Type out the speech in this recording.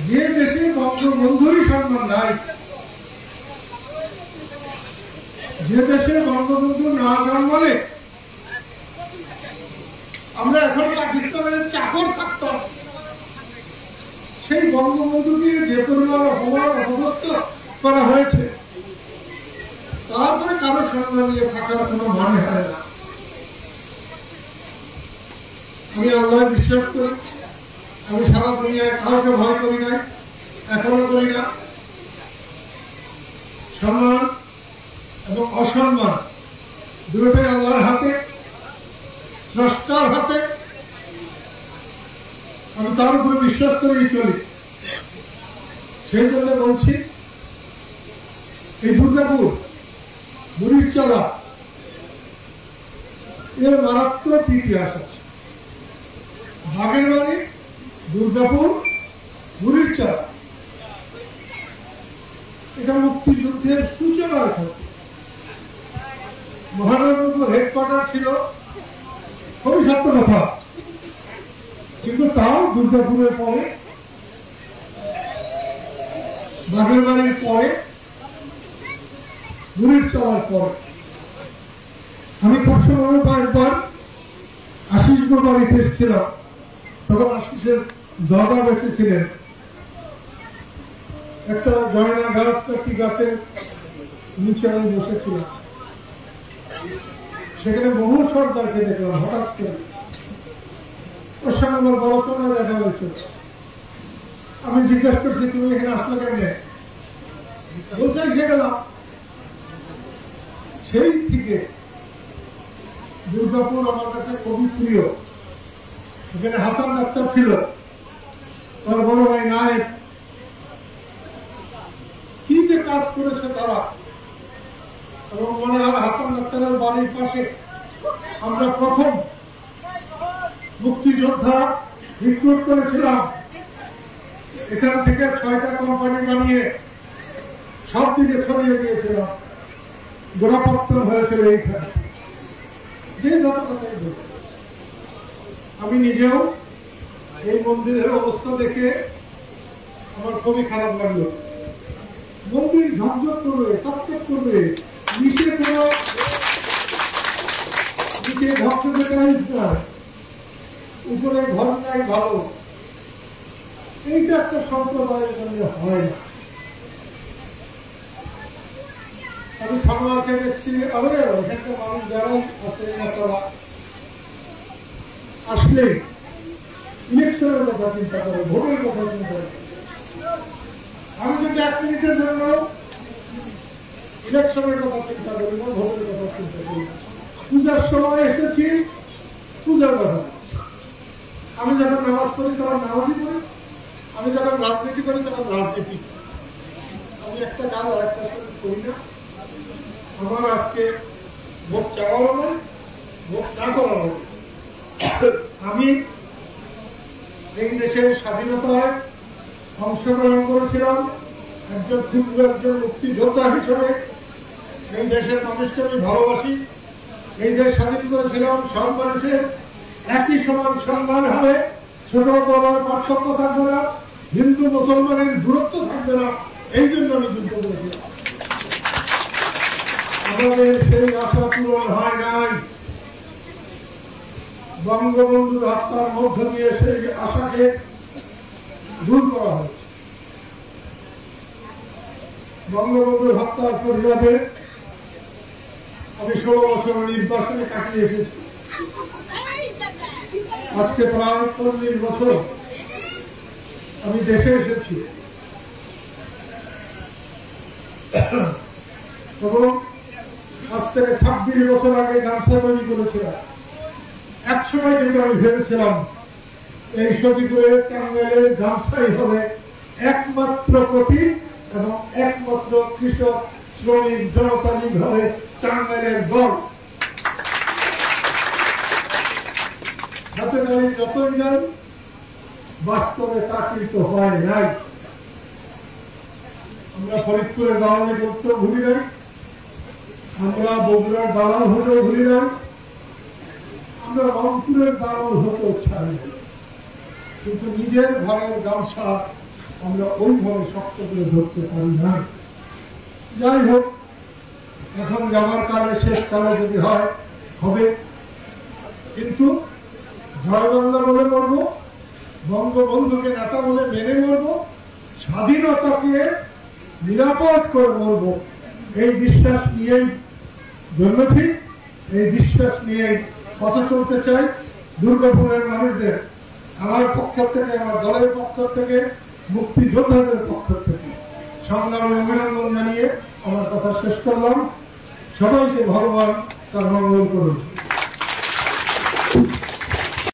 যে দেশে বঙ্গবন্ধুরই সম্মান নাই, যে দেশে বঙ্গবন্ধু না জন্মালে আমরা এখন পাকিস্তানের চাকর থাকতাম, সেই বঙ্গবন্ধুকে যে পরিমাণ অপদস্থ করা হয়েছে, তারপরে কারো সম্মান নিয়ে থাকার কোনো মানে হয় না। আমি আল্লাহ বিশ্বাস করি, আমি সারা দুনিয়ায় কাউকে ভয় করি নাই, এখনো করি না। সম্মান এবং অসম্মান দুটোই আল্লাহর হাতে, স্রষ্টার হাতে। আমি তার উপরে বিশ্বাস করেই চলি। সেই জন্য বলছি, এই দুর্গাপুর বুড়িরচলা এর মারাত্মক ইতিহাস আছে। বাগের বাড়ি, দুর্গাপুর, বুড়িরচলা, এটা মুক্তিযুদ্ধের সূচনার ঘটনা। মহানগর হেডকোয়ার্টার ছিল, খুবই সত্য কথা, কিন্তু তাও দুর্গাপুরের পরে, বাগের বাড়ির পরে, বুড়িরচলার পরে। আমি পশ্চিমবঙ্গে একবার আশিসগড় বাড়িতে এসেছিলাম, তখন আশিসের দাদা বেঁচে ছিলেন। একটা জয়না গাছ, একটি গাছের নিচে আমি বসেছিলাম, সেখানে বহু সর্দারকে দেখলাম। হঠাৎ করে ওর সঙ্গে আমার বড়চনা দেখা হয়েছিল। আমি জিজ্ঞাসা করছি, তুমি এখানে আসলে কেমনে? বলছে এসে গেলাম। সেই থেকে দুর্গাপুর আমার কাছে খুবই প্রিয়। এখানে হাসান ডাক্তার ছিল, তার বড় ভাই নায়েক। কি যে কাজ করেছে তারা, এবং মনে হয় হাসান ডাক্তারের বাড়ির পাশে আমরা প্রথম মুক্তিযোদ্ধা রিক্রুট করেছিলাম। এখান থেকে 6টা কোম্পানি বানিয়ে সব দিকে ছড়িয়ে দিয়েছিলাম। গোড়াপত্তন হয়েছিল এইখানে। যে যত কথাই বলি, আমি নিজেও এই মন্দিরের অবস্থা দেখে আমার খুবই খারাপ লাগলো। মন্দির ঝকঝক করবে, টকটক করবে, নিচে কোনো নিচে ঝকঝকে টাইলস নাই, উপরে ঘর নাই ভালো। এইটা একটা সম্প্রদায়ের জন্য হয় না। আমি সামলাকে দেখছি, এখানকার মানুষ যারা আছে তারা আসলে ইলেকশনের কথা চিন্তা করে, ভোটের কথা চিন্তা করে। আমি যদি 1 মিনিটের জন্য ইলেকশনের কথা চিন্তা করি না, ভোটের কথা চিন্তা করি। পূজার সময় এসেছি, পূজার কথা। আমি যখন নামাজ পড়ি তখন নামাজই পড়ি, আমি যখন রাজনীতি করি তখন রাজনীতি। আমি একটা গান আর একটা সাথে করি না। আমার আজকে ভোট চাওয়ারও নয়, ভোট না করারও। আমি এই দেশের স্বাধীনতায় অংশগ্রহণ করেছিলাম একজন ক্ষুদ্র একজন মুক্তিযোদ্ধা হিসেবে। এই দেশের মানুষকে আমি ভালোবাসি। এই দেশ স্বাধীন করেছিলাম, সব মানুষের একই সমান সম্মান হবে, ছোট বড় পার্থক্য থাকবে না, হিন্দু মুসলমানের দূরত্ব থাকবে না। এই জন্য আমি যুদ্ধ করেছিলাম। আমাদের সেই আশা পূরণ হয় নাই। বঙ্গবন্ধুর হত্যার মধ্য দিয়ে সেই আশাকে দূর করা হয়েছে। বঙ্গবন্ধুর হত্যার প্রতিবাদে আমি 16 বছর নির্বাসনে কাটিয়ে এসেছি। আজকে প্রায় 40 বছর আমি দেশে এসেছি, এবং আজ থেকে 26 বছর আগে গামছা তৈরি করেছিলাম। একসময় কিন্তু আমি ভেবেছিলাম এই সতীপুরের টাঙ্গাইলের গামছাই হবে একমাত্র প্রতীক এবং একমাত্র কৃষক শ্রমিক জনতান্ত্রিক ভাবে টাঙ্গাইলের দল। হাতে দাঁড়িয়ে যতই যান, বাস্তবে তা কিন্তু হয় নাই। আমরা ফরিদপুরের দালালি করতেও ভুলি নাই, আমরা বগুড়ার দালাল হতেও ভুলি নাই, আমরা রংপুরের দালাল হতেও ছাড়ি। কিন্তু নিজের ঘরের গামছা আমরা ওইভাবে শক্ত করে ধরতে পারি না। যাই হোক, এখন যাওয়ার কালে শেষ কালে যদি হয় হবে, কিন্তু জয় বাংলা বলে মরবো, বঙ্গবন্ধুকে নেতা বলে মেনে মরবো, স্বাধীনতাকে নিরাপদ করে মরবো, এই বিশ্বাস নিয়েই জন্মছি, এই বিশ্বাস নিয়েই পথে চলতে চাই। দুর্গাপুরের মানুষদের আমার পক্ষ থেকে, আমার দলের পক্ষ থেকে, মুক্তিযোদ্ধাদের পক্ষ থেকে সংগ্রামী অভিনন্দন জানিয়ে আমার কথা শেষ করলাম। সবাইকে ভগবান তার মঙ্গল করুন।